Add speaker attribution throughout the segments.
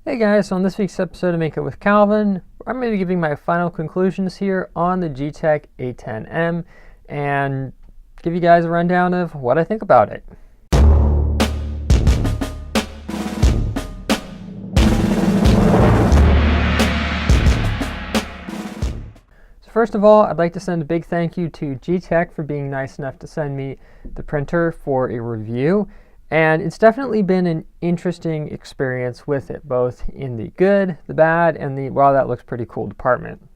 Speaker 1: Hey guys, so on this week's episode of Make It with Calvin, I'm going to be giving my final conclusions here on the Geeetech A10M and give you guys a rundown of what I think about it. So first of all, I'd like to send a big thank you to Geeetech for being nice enough to send me the printer for a review. And it's definitely been an interesting experience with it, both in the good, the bad, and the, wow, that looks pretty cool department.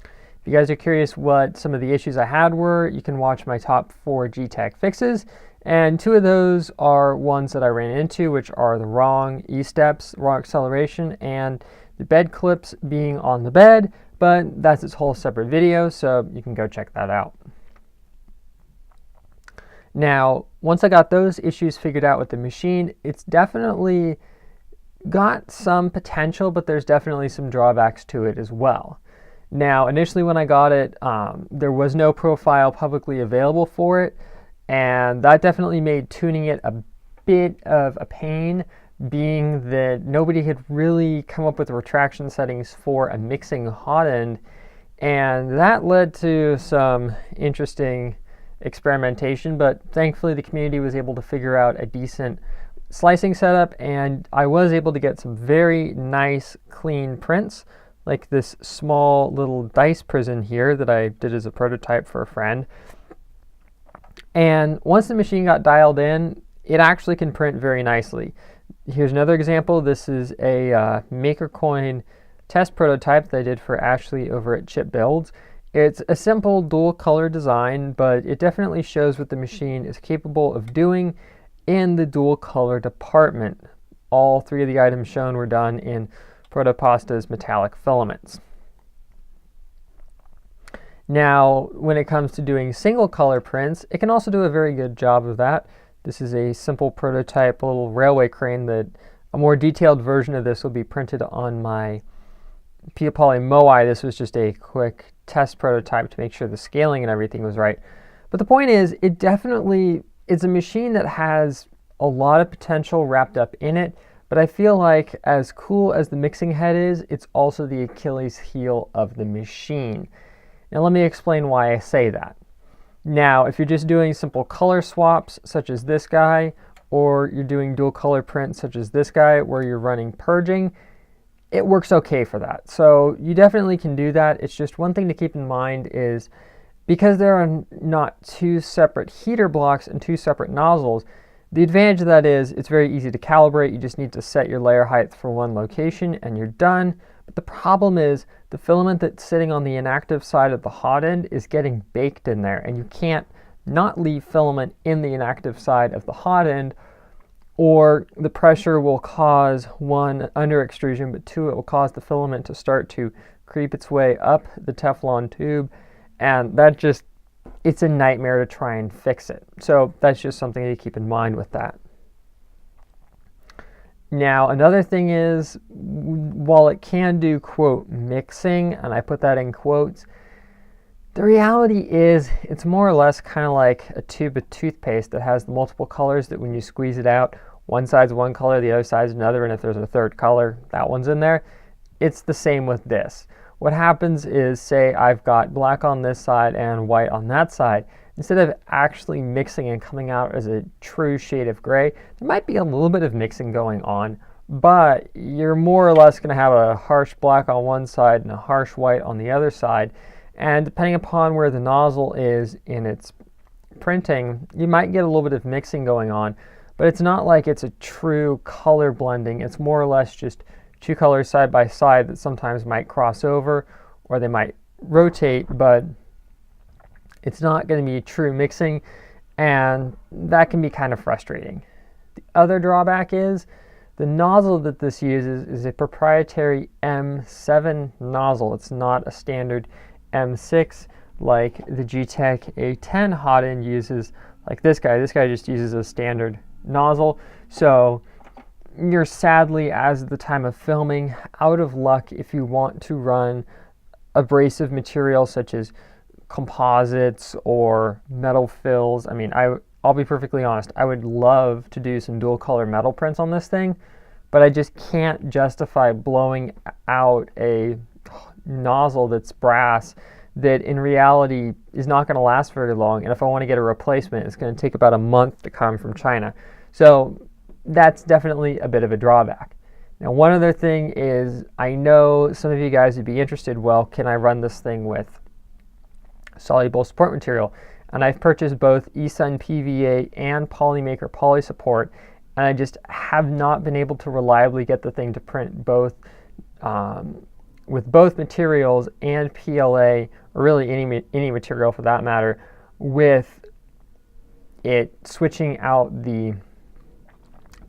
Speaker 1: If you guys are curious what some of the issues I had were, you can watch my top 4 Geeetech fixes. And 2 of those are ones that I ran into, which are the wrong E-steps, wrong acceleration, and the bed clips being on the bed, but that's its whole separate video, so you can go check that out. Now, once I got those issues figured out with the machine, it's definitely got some potential, but there's definitely some drawbacks to it as well. Now, initially when I got it, there was no profile publicly available for it, and that definitely made tuning it a bit of a pain, being that nobody had really come up with retraction settings for a mixing hot end, and that led to some interesting experimentation, but thankfully the community was able to figure out a decent slicing setup, and I was able to get some very nice clean prints, like this small little dice prison here that I did as a prototype for a friend. And once the machine got dialed in, it actually can print very nicely. Here's another example. This is a MakerCoin test prototype that I did for Ashley over at Chip Builds. It's a simple dual color design, but it definitely shows what the machine is capable of doing in the dual color department. All 3 of the items shown were done in Protopasta's metallic filaments. Now, when it comes to doing single color prints, it can also do a very good job of that. This is a simple prototype, a little railway crane that a more detailed version of this will be printed on my Pia Poly Moai. This was just a quick test prototype to make sure the scaling and everything was right. But the point is, it definitely is a machine that has a lot of potential wrapped up in it, but I feel like as cool as the mixing head is, it's also the Achilles heel of the machine. Now let me explain why I say that. Now, if you're just doing simple color swaps, such as this guy, or you're doing dual color prints, such as this guy, where you're running purging, it works okay for that. So you definitely can do that. It's just one thing to keep in mind is because there are not 2 separate heater blocks and 2 separate nozzles, the advantage of that is it's very easy to calibrate. You just need to set your layer height for one location and you're done. But the problem is the filament that's sitting on the inactive side of the hot end is getting baked in there, and you can't not leave filament in the inactive side of the hot end, or the pressure will cause 1, under extrusion, but 2, it will cause the filament to start to creep its way up the Teflon tube, and that just, it's a nightmare to try and fix it. So that's just something to keep in mind with that. Now, another thing is, while it can do, quote, mixing, and I put that in quotes, the reality is it's more or less kind of like a tube of toothpaste that has multiple colors that when you squeeze it out, one side's one color, the other side's another, and if there's a third color, that one's in there. It's the same with this. What happens is, say I've got black on this side and white on that side, instead of actually mixing and coming out as a true shade of gray, there might be a little bit of mixing going on, but you're more or less going to have a harsh black on one side and a harsh white on the other side. And depending upon where the nozzle is in its printing, you might get a little bit of mixing going on, but it's not like it's a true color blending. It's more or less just 2 colors side by side that sometimes might cross over or they might rotate, but it's not going to be true mixing, and that can be kind of frustrating. The other drawback is the nozzle that this uses is a proprietary M7 nozzle. It's not a standard M6 like the Geeetech A10 hot end uses, like this guy. This guy just uses a standard nozzle. So you're sadly, as of the time of filming, out of luck if you want to run abrasive material such as composites or metal fills. I mean, I'll be perfectly honest, I would love to do some dual color metal prints on this thing, but I just can't justify blowing out a nozzle that's brass that in reality is not going to last very long, and if I want to get a replacement, it's going to take about a month to come from China. So that's definitely a bit of a drawback. Now, one other thing is, I know some of you guys would be interested, well, can I run this thing with soluble support material? And I've purchased both eSun PVA and Polymaker poly support, and I just have not been able to reliably get the thing to print both with both materials and PLA, or really any material for that matter, with it switching out the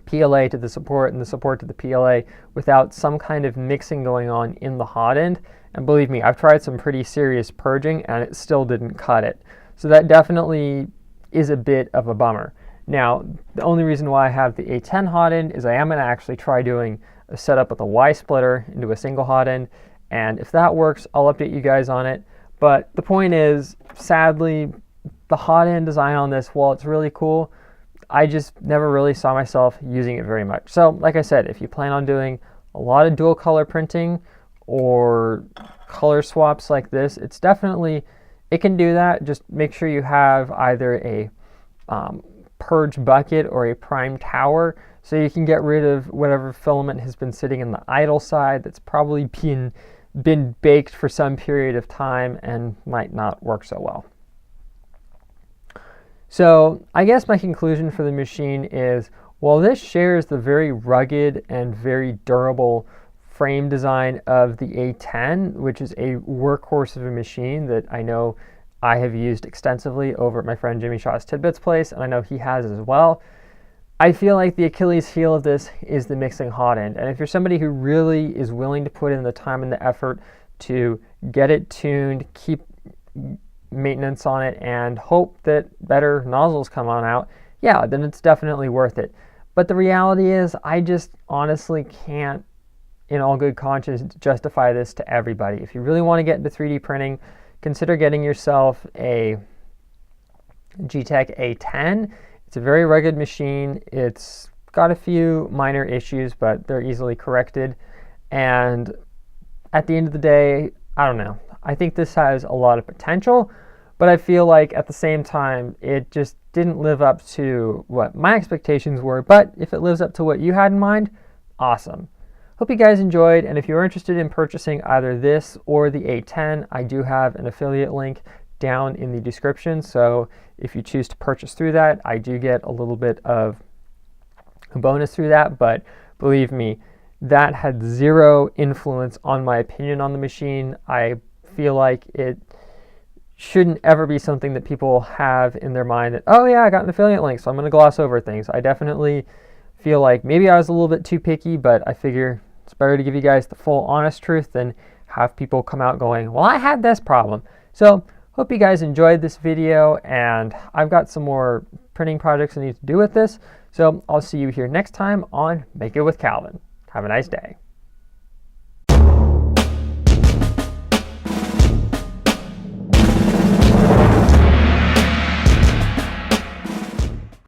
Speaker 1: PLA to the support and the support to the PLA without some kind of mixing going on in the hot end. And believe me, I've tried some pretty serious purging and it still didn't cut it. So that definitely is a bit of a bummer. Now, the only reason why I have the A10 hot end is I am going to actually try doing a setup with a Y splitter into a single hot end, and if that works, I'll update you guys on it. But the point is, sadly, the hot end design on this, while it's really cool, I just never really saw myself using it very much. So, like I said, if you plan on doing a lot of dual color printing or color swaps like this, it's definitely, it can do that. Just make sure you have either a purge bucket or a prime tower, so you can get rid of whatever filament has been sitting in the idle side that's probably been baked for some period of time and might not work so well. So I guess my conclusion for the machine is, while this shares the very rugged and very durable frame design of the A10, which is a workhorse of a machine that I know I have used extensively over at my friend Jimmy Shaw's Tidbits place, and I know he has as well, I feel like the Achilles heel of this is the mixing hot end. And if you're somebody who really is willing to put in the time and the effort to get it tuned, keep maintenance on it, and hope that better nozzles come on out, yeah, then it's definitely worth it. But the reality is, I just honestly can't, in all good conscience, justify this to everybody. If you really want to get into 3D printing, consider getting yourself a Geeetech A10. It's a very rugged machine. It's got a few minor issues, but they're easily corrected. And at the end of the day, I don't know. I think this has a lot of potential, but I feel like at the same time, it just didn't live up to what my expectations were. But if it lives up to what you had in mind, awesome. Hope you guys enjoyed, and if you're interested in purchasing either this or the A10, I do have an affiliate link down in the description, so if you choose to purchase through that, I do get a little bit of a bonus through that, but believe me, that had zero influence on my opinion on the machine. I feel like it shouldn't ever be something that people have in their mind that, oh yeah, I got an affiliate link, so I'm going to gloss over things. I definitely feel like maybe I was a little bit too picky, but I figure it's better to give you guys the full honest truth than have people come out going, well, I had this problem. So hope you guys enjoyed this video, and I've got some more printing projects I need to do with this. So I'll see you here next time on Make It with Calvin. Have a nice day.